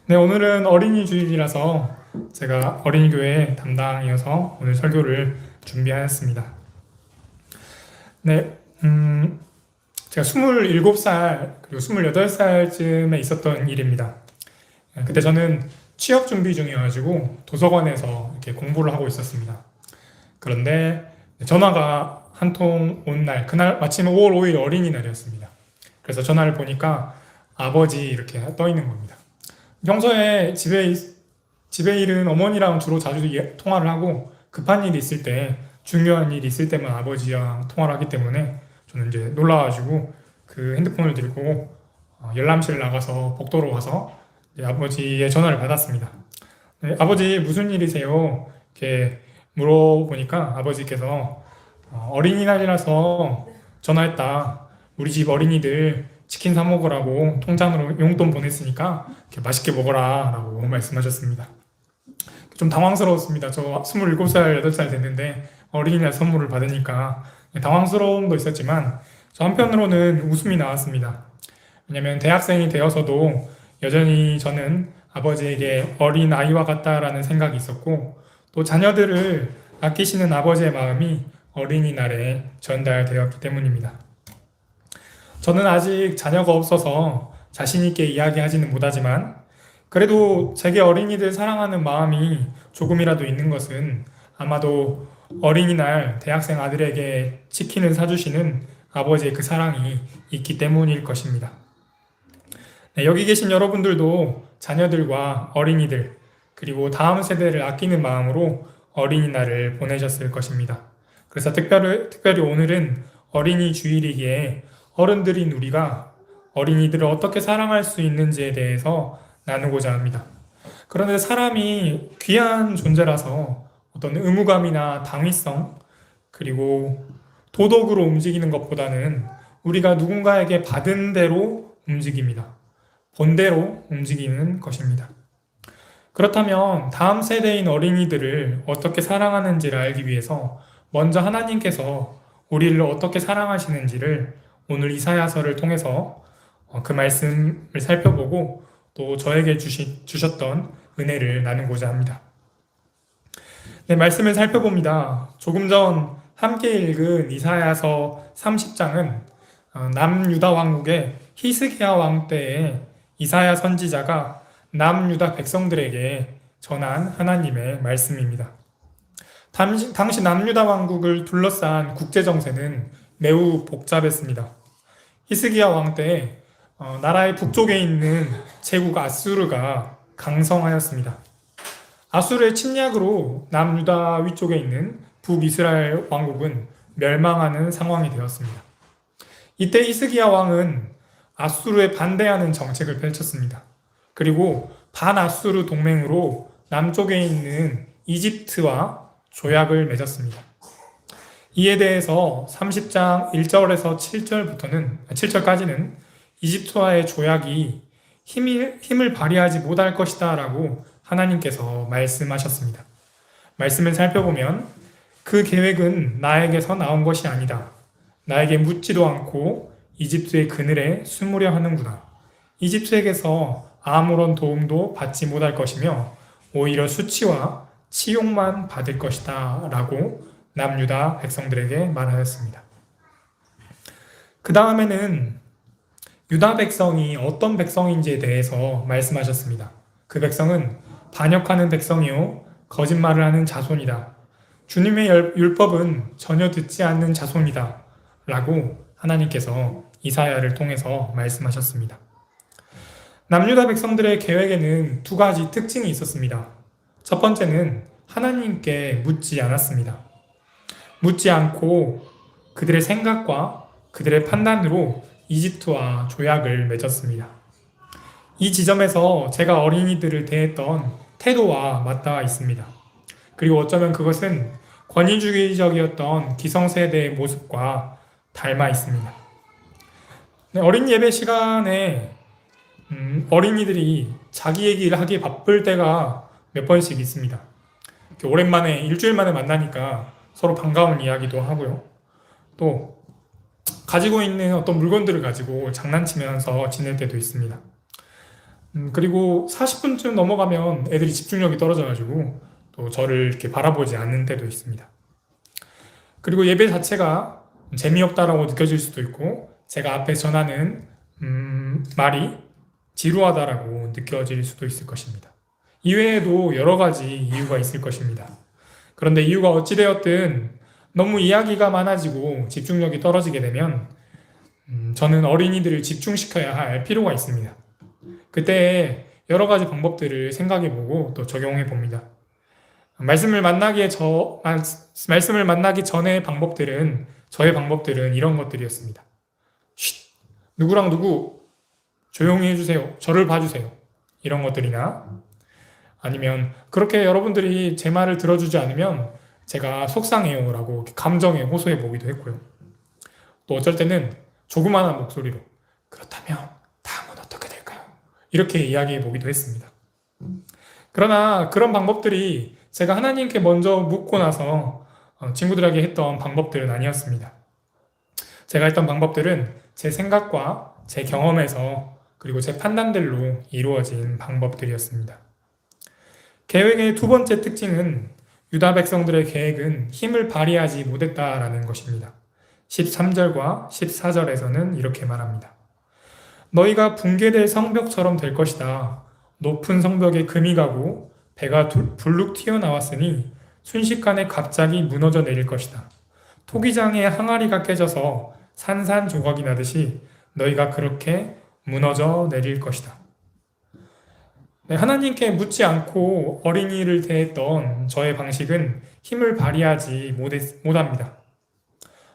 네, 오늘은 어린이 주일이라서 제가 어린이 교회 담당이어서 오늘 설교를 준비하였습니다. 네, 제가 27살 그리고 28살쯤에 있었던 일입니다. 그때 저는 취업 준비 중이어가지고 도서관에서 이렇게 공부를 하고 있었습니다. 그런데 전화가 한 통 온 날, 그날 마침 5월 5일 어린이날이었습니다. 그래서 전화를 보니까 아버지 이렇게 떠 있는 겁니다. 평소에 집에 일은 어머니랑 주로 자주 통화를 하고 급한 일이 있을 때, 중요한 일이 있을 때만 아버지랑 통화를 하기 때문에 저는 이제 놀라가지고 그 핸드폰을 들고 열람실 나가서 복도로 가서 이제 아버지의 전화를 받았습니다. 네, 아버지 무슨 일이세요? 이렇게 물어보니까 아버지께서 어린이날이라서 전화했다. 우리 집 어린이들 치킨 사 먹으라고 통장으로 용돈 보냈으니까 이렇게 맛있게 먹어라 라고 말씀하셨습니다. 좀 당황스러웠습니다. 저 27살, 8살 됐는데 어린이날 선물을 받으니까 당황스러움도 있었지만 저 한편으로는 웃음이 나왔습니다. 왜냐면 대학생이 되어서도 여전히 저는 아버지에게 어린 아이와 같다라는 생각이 있었고 또 자녀들을 아끼시는 아버지의 마음이 어린이날에 전달되었기 때문입니다. 저는 아직 자녀가 없어서 자신있게 이야기하지는 못하지만 그래도 제게 어린이들 사랑하는 마음이 조금이라도 있는 것은 아마도 어린이날 대학생 아들에게 치킨을 사주시는 아버지의 그 사랑이 있기 때문일 것입니다. 네, 여기 계신 여러분들도 자녀들과 어린이들 그리고 다음 세대를 아끼는 마음으로 어린이날을 보내셨을 것입니다. 그래서 특별히 오늘은 어린이 주일이기에 어른들인 우리가 어린이들을 어떻게 사랑할 수 있는지에 대해서 나누고자 합니다. 그런데 사람이 귀한 존재라서 어떤 의무감이나 당위성 그리고 도덕으로 움직이는 것보다는 우리가 누군가에게 받은 대로 움직입니다. 본대로 움직이는 것입니다. 그렇다면 다음 세대인 어린이들을 어떻게 사랑하는지를 알기 위해서 먼저 하나님께서 우리를 어떻게 사랑하시는지를 오늘 이사야서를 통해서 그 말씀을 살펴보고 또 저에게 주셨던 은혜를 나누고자 합니다. 네, 말씀을 살펴봅니다. 조금 전 함께 읽은 이사야서 30장은 남유다 왕국의 히스기야 왕 때에 이사야 선지자가 남유다 백성들에게 전한 하나님의 말씀입니다. 당시 남유다 왕국을 둘러싼 국제 정세는 매우 복잡했습니다. 히스기야 왕 때에 나라의 북쪽에 있는 제국 아수르가 강성하였습니다. 아수르의 침략으로 남유다 위쪽에 있는 북이스라엘 왕국은 멸망하는 상황이 되었습니다. 이때 히스기야 왕은 아수르에 반대하는 정책을 펼쳤습니다. 그리고 반아수르 동맹으로 남쪽에 있는 이집트와 조약을 맺었습니다. 이에 대해서 30장 1절에서 7절까지는 이집트와의 조약이 힘을 발휘하지 못할 것이다 라고 하나님께서 말씀하셨습니다. 말씀을 살펴보면 그 계획은 나에게서 나온 것이 아니다. 나에게 묻지도 않고 이집트의 그늘에 숨으려 하는구나. 이집트에게서 아무런 도움도 받지 못할 것이며 오히려 수치와 치욕만 받을 것이다 라고 남유다 백성들에게 말하였습니다. 그 다음에는 유다 백성이 어떤 백성인지에 대해서 말씀하셨습니다. 그 백성은 반역하는 백성이요 거짓말을 하는 자손이다. 주님의 율법은 전혀 듣지 않는 자손이다 라고 하나님께서 이사야를 통해서 말씀하셨습니다. 남유다 백성들의 계획에는 두 가지 특징이 있었습니다. 첫 번째는 하나님께 묻지 않았습니다. 묻지 않고 그들의 생각과 그들의 판단으로 이집트와 조약을 맺었습니다. 이 지점에서 제가 어린이들을 대했던 태도와 맞닿아 있습니다. 그리고 어쩌면 그것은 권위주의적이었던 기성세대의 모습과 닮아 있습니다. 네, 어린 예배 시간에 어린이들이 자기 얘기를 하기 바쁠 때가 몇 번씩 있습니다. 오랜만에 일주일 만에 만나니까 서로 반가운 이야기도 하고요. 또 가지고 있는 어떤 물건들을 가지고 장난치면서 지낼 때도 있습니다. 그리고 40분쯤 넘어가면 애들이 집중력이 떨어져가지고 또 저를 이렇게 바라보지 않는 때도 있습니다. 그리고 예배 자체가 재미없다라고 느껴질 수도 있고 제가 앞에 전하는 말이 지루하다라고 느껴질 수도 있을 것입니다. 이외에도 여러 가지 이유가 있을 것입니다. 그런데 이유가 어찌되었든 너무 이야기가 많아지고 집중력이 떨어지게 되면 저는 어린이들을 집중시켜야 할 필요가 있습니다. 그때 여러 가지 방법들을 생각해보고 또 적용해봅니다. 말씀을 만나기 전에 저의 방법들은 이런 것들이었습니다. 쉿, 누구랑 누구 조용히 해주세요. 저를 봐주세요. 이런 것들이나 아니면 그렇게 여러분들이 제 말을 들어주지 않으면 제가 속상해요 라고 감정에 호소해 보기도 했고요. 또 어쩔 때는 조그마한 목소리로 그렇다면 다음은 어떻게 될까요? 이렇게 이야기해 보기도 했습니다. 그러나 그런 방법들이 제가 하나님께 먼저 묻고 나서 친구들에게 했던 방법들은 아니었습니다. 제가 했던 방법들은 제 생각과 제 경험에서 그리고 제 판단들로 이루어진 방법들이었습니다. 계획의 두 번째 특징은 유다 백성들의 계획은 힘을 발휘하지 못했다라는 것입니다. 13절과 14절에서는 이렇게 말합니다. 너희가 붕괴될 성벽처럼 될 것이다. 높은 성벽에 금이 가고 배가 불룩 튀어나왔으니 순식간에 갑자기 무너져 내릴 것이다. 토기장에 항아리가 깨져서 산산조각이 나듯이 너희가 그렇게 무너져 내릴 것이다. 네, 하나님께 묻지 않고 어린이를 대했던 저의 방식은 힘을 발휘하지 못합니다.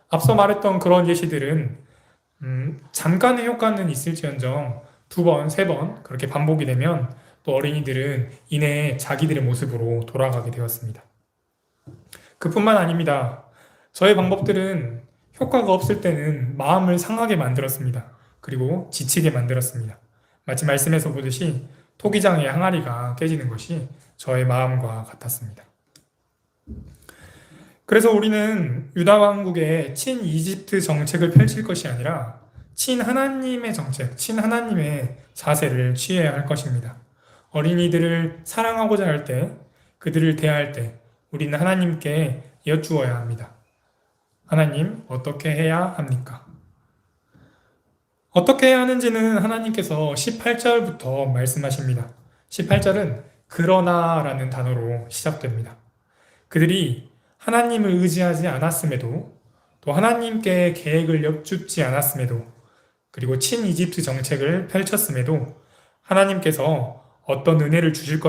앞서 말했던 그런 예시들은 잠깐의 효과는 있을지언정 두 번, 세 번 그렇게 반복이 되면 또 어린이들은 이내 자기들의 모습으로 돌아가게 되었습니다. 그뿐만 아닙니다. 저의 방법들은 효과가 없을 때는 마음을 상하게 만들었습니다. 그리고 지치게 만들었습니다. 마치 말씀에서 보듯이 토기장의 항아리가 깨지는 것이 저의 마음과 같았습니다. 그래서 우리는 유다 왕국의 친이집트 정책을 펼칠 것이 아니라 친하나님의 정책, 친하나님의 자세를 취해야 할 것입니다. 어린이들을 사랑하고자 할 때, 그들을 대할 때 우리는 하나님께 여쭈어야 합니다. 하나님, 어떻게 해야 합니까? 어떻게 해야 하는지는 하나님께서 18절부터 말씀하십니다. 18절은 그러나라는 단어로 시작됩니다. 그들이 하나님을 의지하지 않았음에도 또 하나님께 계획을 여쭙지 않았음에도 그리고 친이집트 정책을 펼쳤음에도 하나님께서 어떤 은혜를 주실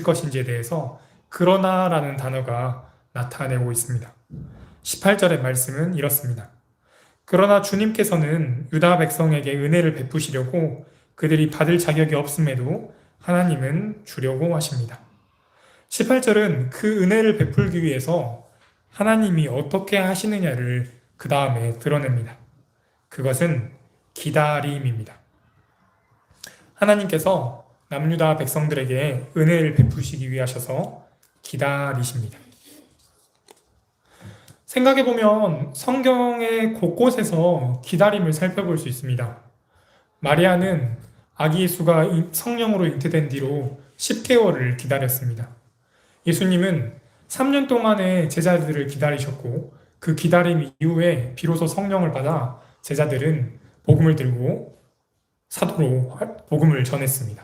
것인지에 대해서 그러나라는 단어가 나타내고 있습니다. 18절의 말씀은 이렇습니다. 그러나 주님께서는 유다 백성에게 은혜를 베푸시려고 그들이 받을 자격이 없음에도 하나님은 주려고 하십니다. 18절은 그 은혜를 베풀기 위해서 하나님이 어떻게 하시느냐를 그 다음에 드러냅니다. 그것은 기다림입니다. 하나님께서 남유다 백성들에게 은혜를 베푸시기 위하셔서 기다리십니다. 생각해보면 성경의 곳곳에서 기다림을 살펴볼 수 있습니다. 마리아는 아기 예수가 성령으로 잉태된 뒤로 10개월을 기다렸습니다. 예수님은 3년 동안의 제자들을 기다리셨고 그 기다림 이후에 비로소 성령을 받아 제자들은 복음을 들고 사도로 복음을 전했습니다.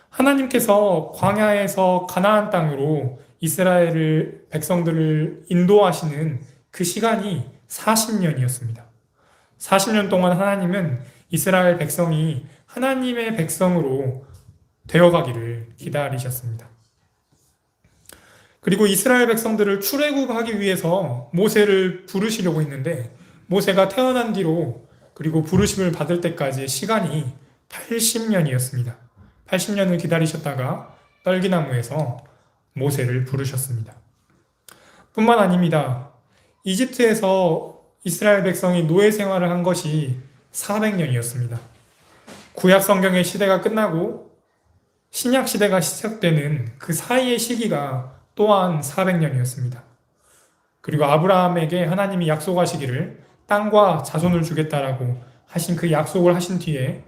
하나님께서 광야에서 가나안 땅으로 이스라엘 백성들을 인도하시는 그 시간이 40년이었습니다. 40년 동안 하나님은 이스라엘 백성이 하나님의 백성으로 되어가기를 기다리셨습니다. 그리고 이스라엘 백성들을 출애굽하기 위해서 모세를 부르시려고 했는데 모세가 태어난 뒤로 그리고 부르심을 받을 때까지의 시간이 80년이었습니다. 80년을 기다리셨다가 떨기나무에서 모세를 부르셨습니다. 뿐만 아닙니다. 이집트에서 이스라엘 백성이 노예 생활을 한 것이 400년이었습니다. 구약 성경의 시대가 끝나고 신약 시대가 시작되는 그 사이의 시기가 또한 400년이었습니다. 그리고 아브라함에게 하나님이 약속하시기를 땅과 자손을 주겠다라고 하신 그 약속을 하신 뒤에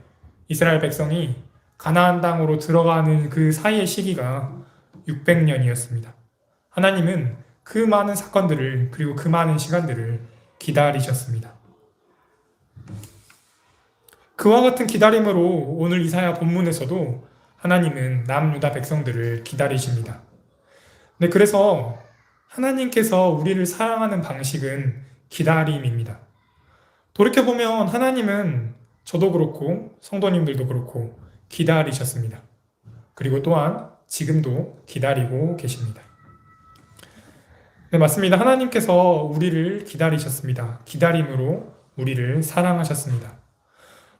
이스라엘 백성이 가나안 땅으로 들어가는 그 사이의 시기가 600년이었습니다. 하나님은 그 많은 사건들을 그리고 그 많은 시간들을 기다리셨습니다. 그와 같은 기다림으로 오늘 이사야 본문에서도 하나님은 남유다 백성들을 기다리십니다. 네, 그래서 하나님께서 우리를 사랑하는 방식은 기다림입니다. 돌이켜보면 하나님은 저도 그렇고 성도님들도 그렇고 기다리셨습니다. 그리고 또한 지금도 기다리고 계십니다. 네, 맞습니다. 하나님께서 우리를 기다리셨습니다. 기다림으로 우리를 사랑하셨습니다.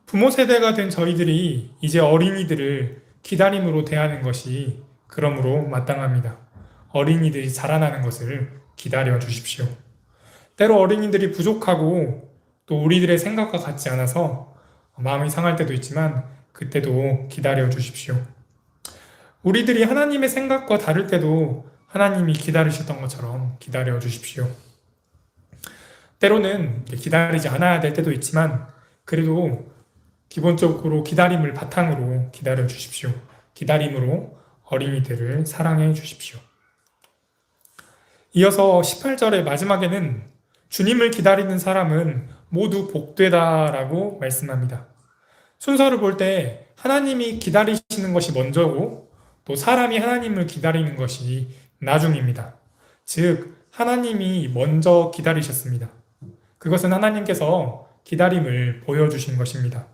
부모 세대가 된 저희들이 이제 어린이들을 기다림으로 대하는 것이 그러므로 마땅합니다. 어린이들이 자라나는 것을 기다려 주십시오. 때로 어린이들이 부족하고 또 우리들의 생각과 같지 않아서 마음이 상할 때도 있지만 그때도 기다려 주십시오. 우리들이 하나님의 생각과 다를 때도 하나님이 기다리셨던 것처럼 기다려 주십시오. 때로는 기다리지 않아야 될 때도 있지만 그래도 기본적으로 기다림을 바탕으로 기다려 주십시오. 기다림으로 어린이들을 사랑해 주십시오. 이어서 18절의 마지막에는 주님을 기다리는 사람은 모두 복되다라고 말씀합니다. 순서를 볼 때 하나님이 기다리시는 것이 먼저고 또 사람이 하나님을 기다리는 것이 나중입니다. 즉 하나님이 먼저 기다리셨습니다. 그것은 하나님께서 기다림을 보여주신 것입니다.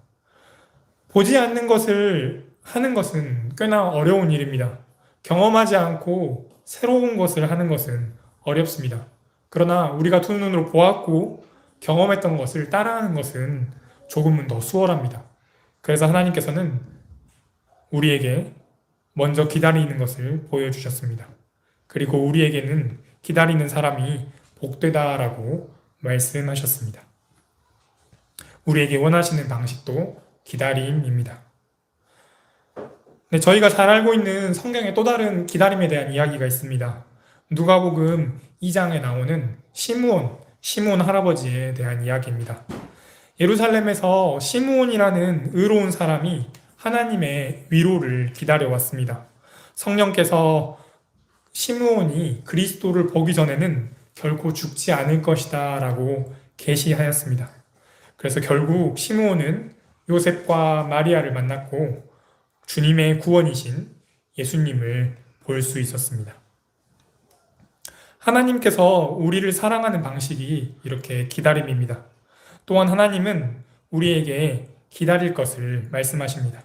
보지 않는 것을 하는 것은 꽤나 어려운 일입니다. 경험하지 않고 새로운 것을 하는 것은 어렵습니다. 그러나 우리가 두 눈으로 보았고 경험했던 것을 따라하는 것은 조금은 더 수월합니다. 그래서 하나님께서는 우리에게 먼저 기다리는 것을 보여주셨습니다. 그리고 우리에게는 기다리는 사람이 복되다라고 말씀하셨습니다. 우리에게 원하시는 방식도 기다림입니다. 네, 저희가 잘 알고 있는 성경의 또 다른 기다림에 대한 이야기가 있습니다. 누가복음 2장에 나오는 시므온 할아버지에 대한 이야기입니다. 예루살렘에서 시므온이라는 의로운 사람이 하나님의 위로를 기다려왔습니다. 성령께서 시므온이 그리스도를 보기 전에는 결코 죽지 않을 것이다 라고 계시하였습니다. 그래서 결국 시므온은 요셉과 마리아를 만났고 주님의 구원이신 예수님을 볼 수 있었습니다. 하나님께서 우리를 사랑하는 방식이 이렇게 기다림입니다. 또한 하나님은 우리에게 기다릴 것을 말씀하십니다.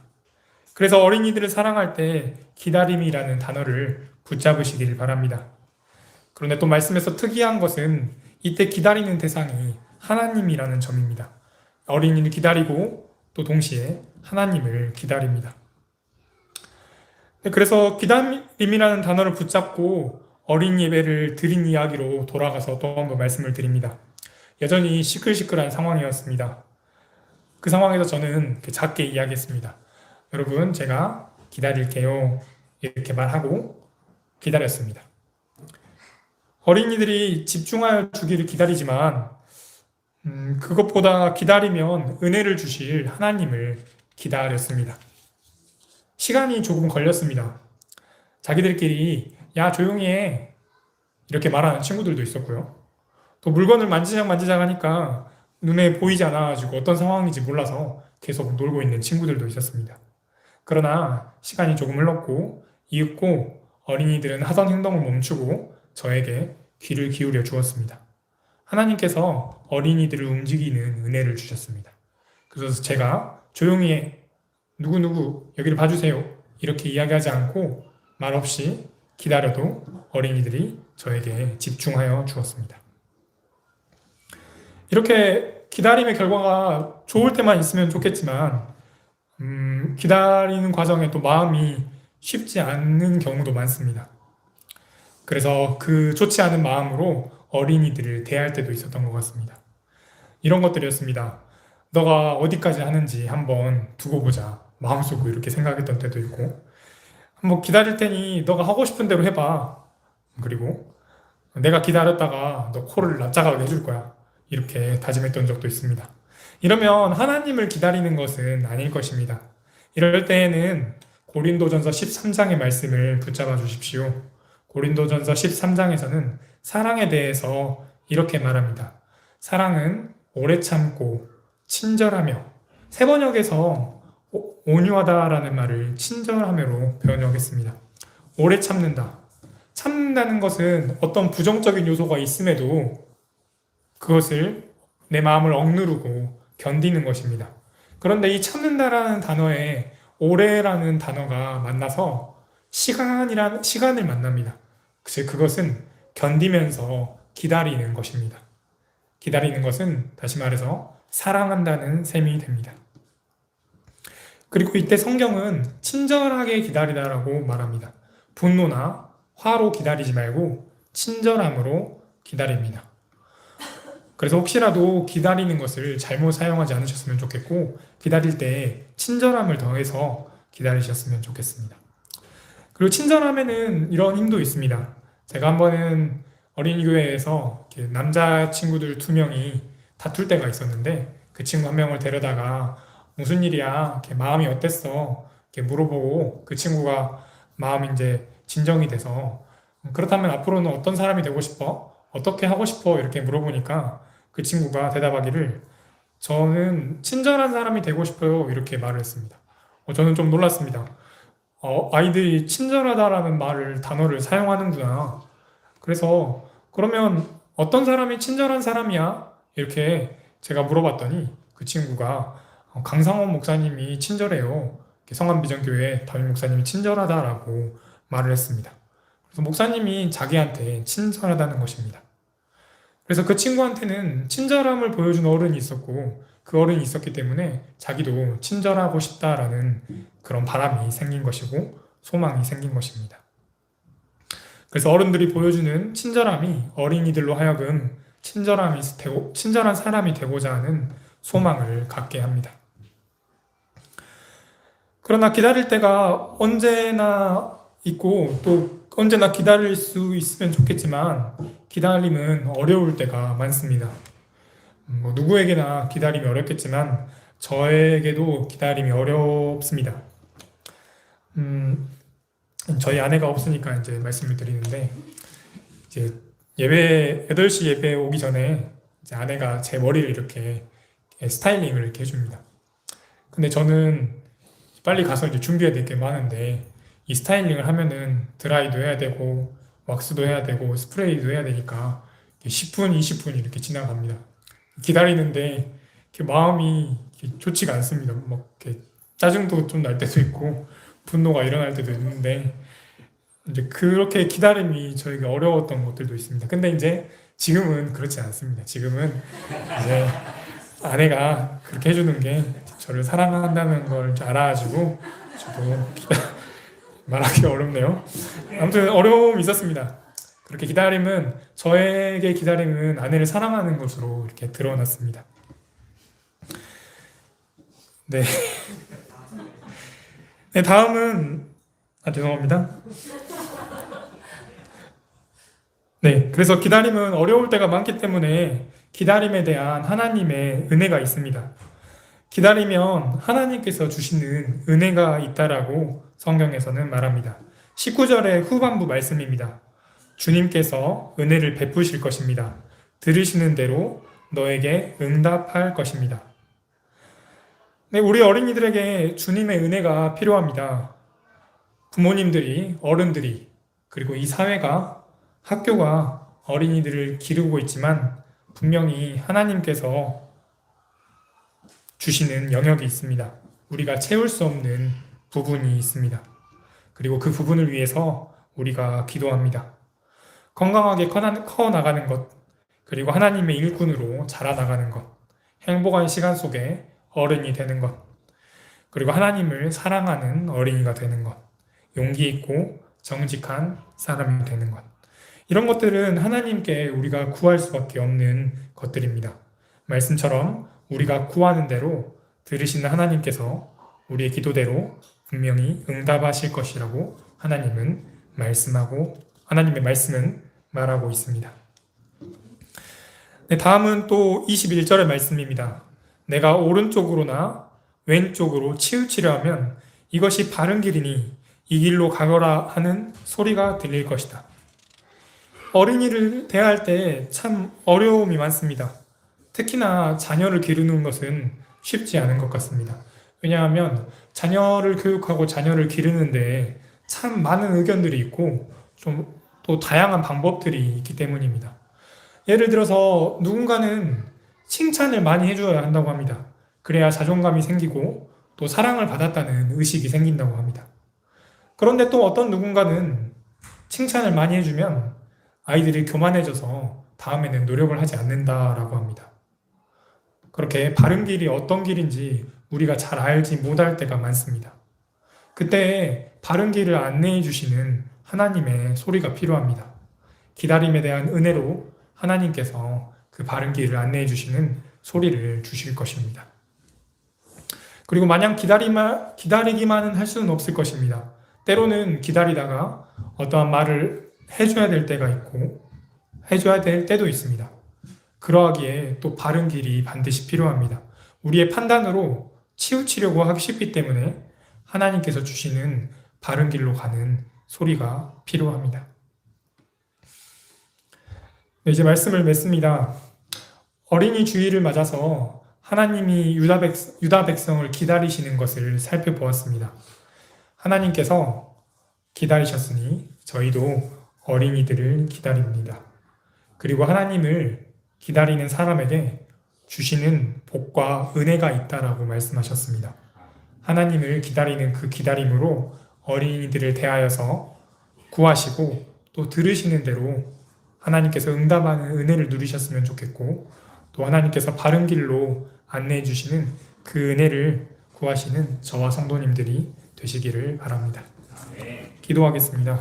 그래서 어린이들을 사랑할 때 기다림이라는 단어를 붙잡으시길 바랍니다. 그런데 또 말씀에서 특이한 것은 이때 기다리는 대상이 하나님이라는 점입니다. 어린이를 기다리고 또 동시에 하나님을 기다립니다. 그래서 기다림이라는 단어를 붙잡고 어린 예배를 드린 이야기로 돌아가서 또 한번 말씀을 드립니다. 여전히 시끌시끌한 상황이었습니다. 그 상황에서 저는 작게 이야기했습니다. 여러분, 제가 기다릴게요. 이렇게 말하고 기다렸습니다. 어린이들이 집중하여 주기를 기다리지만 그것보다 기다리면 은혜를 주실 하나님을 기다렸습니다. 시간이 조금 걸렸습니다. 자기들끼리 야 조용히 해 이렇게 말하는 친구들도 있었고요. 또 물건을 만지작 하니까 눈에 보이지 않아가지고 어떤 상황인지 몰라서 계속 놀고 있는 친구들도 있었습니다. 그러나 시간이 조금 흘렀고 이윽고 어린이들은 하던 행동을 멈추고 저에게 귀를 기울여 주었습니다. 하나님께서 어린이들을 움직이는 은혜를 주셨습니다. 그래서 제가 조용히 해, 누구누구 여기를 봐주세요 이렇게 이야기하지 않고 말없이 기다려도 어린이들이 저에게 집중하여 주었습니다. 이렇게 기다림의 결과가 좋을 때만 있으면 좋겠지만 기다리는 과정에 또 마음이 쉽지 않는 경우도 많습니다. 그래서 그 좋지 않은 마음으로 어린이들을 대할 때도 있었던 것 같습니다. 이런 것들이었습니다. 너가 어디까지 하는지 한번 두고 보자. 마음속으로 이렇게 생각했던 때도 있고 한번 기다릴 테니 너가 하고 싶은 대로 해봐. 그리고 내가 기다렸다가 너 코를 납작하게 해줄 거야. 이렇게 다짐했던 적도 있습니다. 이러면 하나님을 기다리는 것은 아닐 것입니다. 이럴 때에는 고린도전서 13장의 말씀을 붙잡아 주십시오. 고린도전서 13장에서는 사랑에 대해서 이렇게 말합니다. 사랑은 오래 참고 친절하며, 세 번역에서 온유하다라는 말을 친절하며로 번역했습니다. 오래 참는다. 참는다는 것은 어떤 부정적인 요소가 있음에도 그것을 내 마음을 억누르고 견디는 것입니다. 그런데 이 참는다라는 단어에 오래라는 단어가 만나서 시간을 만납니다. 그것은 견디면서 기다리는 것입니다. 기다리는 것은 다시 말해서 사랑한다는 셈이 됩니다. 그리고 이때 성경은 친절하게 기다리다라고 말합니다. 분노나 화로 기다리지 말고 친절함으로 기다립니다. 그래서 혹시라도 기다리는 것을 잘못 사용하지 않으셨으면 좋겠고, 기다릴 때 친절함을 더해서 기다리셨으면 좋겠습니다. 그리고 친절함에는 이런 힘도 있습니다. 제가 한 번은 어린이교회에서 남자 친구들 2명이 다툴 때가 있었는데, 그 친구 한 명을 데려다가 무슨 일이야? 마음이 어땠어? 물어보고, 그 친구가 마음이 이제 진정이 돼서, 그렇다면 앞으로는 어떤 사람이 되고 싶어? 어떻게 하고 싶어? 이렇게 물어보니까 그 친구가 대답하기를, 저는 친절한 사람이 되고 싶어요. 이렇게 말을 했습니다. 저는 좀 놀랐습니다. 아이들이 친절하다라는 단어를 사용하는구나. 그래서 그러면 어떤 사람이 친절한 사람이야? 이렇게 제가 물어봤더니 그 친구가 강상원 목사님이 친절해요. 성안비전교회 담임 목사님이 친절하다라고 말을 했습니다. 그래서 목사님이 자기한테 친절하다는 것입니다. 그래서 그 친구한테는 친절함을 보여준 어른이 있었고, 그 어른이 있었기 때문에 자기도 친절하고 싶다라는 그런 바람이 생긴 것이고 소망이 생긴 것입니다. 그래서 어른들이 보여주는 친절함이 어린이들로 하여금 친절한 사람이 되고자 하는 소망을 갖게 합니다. 그러나 기다릴 때가 언제나 있고 또 언제나 기다릴 수 있으면 좋겠지만, 기다림은 어려울 때가 많습니다. 누구에게나 기다림이 어렵겠지만 저에게도 기다림이 어렵습니다. 저희 아내가 없으니까 이제 말씀을 드리는데, 이제 8시 예배 오기 전에 이제 아내가 제 머리를 이렇게 스타일링을 이렇게 해줍니다. 근데 저는 빨리 가서 이제 준비해야 될 게 많은데, 이 스타일링을 하면은 드라이도 해야 되고 왁스도 해야 되고 스프레이도 해야 되니까 10분, 20분 이렇게 지나갑니다. 기다리는데 마음이 좋지가 않습니다. 막 이렇게 짜증도 좀 날 때도 있고 분노가 일어날 때도 있는데, 이제 그렇게 기다림이 저에게 어려웠던 것들도 있습니다. 근데 이제 지금은 그렇지 않습니다. 지금은 이제 아내가 그렇게 해주는 게 저를 사랑한다는 걸 알아가지고 저도 말하기 어렵네요. 아무튼 어려움이 있었습니다. 그렇게 저에게 기다림은 아내를 사랑하는 것으로 이렇게 드러났습니다. 네. 네, 다음은, 죄송합니다. 네, 그래서 기다림은 어려울 때가 많기 때문에 기다림에 대한 하나님의 은혜가 있습니다. 기다리면 하나님께서 주시는 은혜가 있다라고 성경에서는 말합니다. 19절의 후반부 말씀입니다. 주님께서 은혜를 베푸실 것입니다. 들으시는 대로 너에게 응답할 것입니다. 네, 우리 어린이들에게 주님의 은혜가 필요합니다. 부모님들이, 어른들이, 그리고 이 사회가, 학교가 어린이들을 기르고 있지만 분명히 하나님께서 주시는 영역이 있습니다. 우리가 채울 수 없는 부분이 있습니다. 그리고 그 부분을 위해서 우리가 기도합니다. 건강하게 커나가는 것, 그리고 하나님의 일꾼으로 자라나가는 것, 행복한 시간 속에 어른이 되는 것, 그리고 하나님을 사랑하는 어린이가 되는 것, 용기 있고 정직한 사람이 되는 것, 이런 것들은 하나님께 우리가 구할 수밖에 없는 것들입니다. 말씀처럼 우리가 구하는 대로 들으시는 하나님께서 우리의 기도대로 분명히 응답하실 것이라고 하나님의 말씀은 말하고 있습니다. 네, 다음은 또 21절의 말씀입니다. 내가 오른쪽으로나 왼쪽으로 치우치려 하면 이것이 바른 길이니 이 길로 가거라 하는 소리가 들릴 것이다. 어린이를 대할 때 참 어려움이 많습니다. 특히나 자녀를 기르는 것은 쉽지 않은 것 같습니다. 왜냐하면 자녀를 교육하고 자녀를 기르는데 참 많은 의견들이 있고 좀 또 다양한 방법들이 있기 때문입니다. 예를 들어서 누군가는 칭찬을 많이 해줘야 한다고 합니다. 그래야 자존감이 생기고 또 사랑을 받았다는 의식이 생긴다고 합니다. 그런데 또 어떤 누군가는 칭찬을 많이 해주면 아이들이 교만해져서 다음에는 노력을 하지 않는다라고 합니다. 그렇게 바른 길이 어떤 길인지 우리가 잘 알지 못할 때가 많습니다. 그때 바른 길을 안내해 주시는 하나님의 소리가 필요합니다. 기다림에 대한 은혜로 하나님께서 그 바른 길을 안내해 주시는 소리를 주실 것입니다. 그리고 마냥 기다리기만은 할 수는 없을 것입니다. 때로는 기다리다가 어떠한 말을 해줘야 될 때가 있고 해줘야 될 때도 있습니다. 그러하기에 또 바른 길이 반드시 필요합니다. 우리의 판단으로 치우치려고 하기 쉽기 때문에 하나님께서 주시는 바른 길로 가는 소리가 필요합니다. 네, 이제 말씀을 맺습니다. 어린이 주일을 맞아서 하나님이 유다 백성을 기다리시는 것을 살펴보았습니다. 하나님께서 기다리셨으니 저희도 어린이들을 기다립니다. 그리고 하나님을 기다리는 사람에게 주시는 복과 은혜가 있다라고 말씀하셨습니다. 하나님을 기다리는 그 기다림으로 어린이들을 대하여서 구하시고 또 들으시는 대로 하나님께서 응답하는 은혜를 누리셨으면 좋겠고 또 하나님께서 바른 길로 안내해 주시는 그 은혜를 구하시는 저와 성도님들이 되시기를 바랍니다. 기도하겠습니다.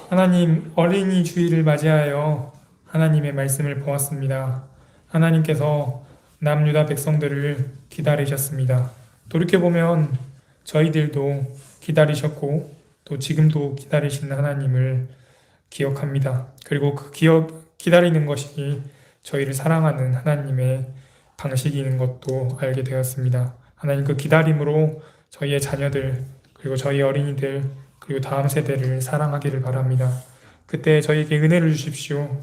하나님, 어린이 주일을 맞이하여 하나님의 말씀을 보았습니다. 하나님께서 남유다 백성들을 기다리셨습니다. 돌이켜보면 저희들도 기다리셨고 또 지금도 기다리시는 하나님을 기억합니다. 그리고 그 기다리는 것이 저희를 사랑하는 하나님의 방식인 것도 알게 되었습니다. 하나님, 그 기다림으로 저희의 자녀들 그리고 저희 어린이들 그리고 다음 세대를 사랑하기를 바랍니다. 그때 저희에게 은혜를 주십시오.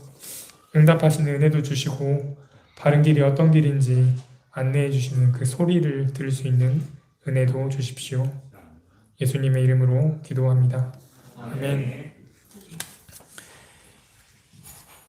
응답하시는 은혜도 주시고 바른 길이 어떤 길인지 안내해 주시는 그 소리를 들을 수 있는 은혜도 주십시오. 예수님의 이름으로 기도합니다. 아멘.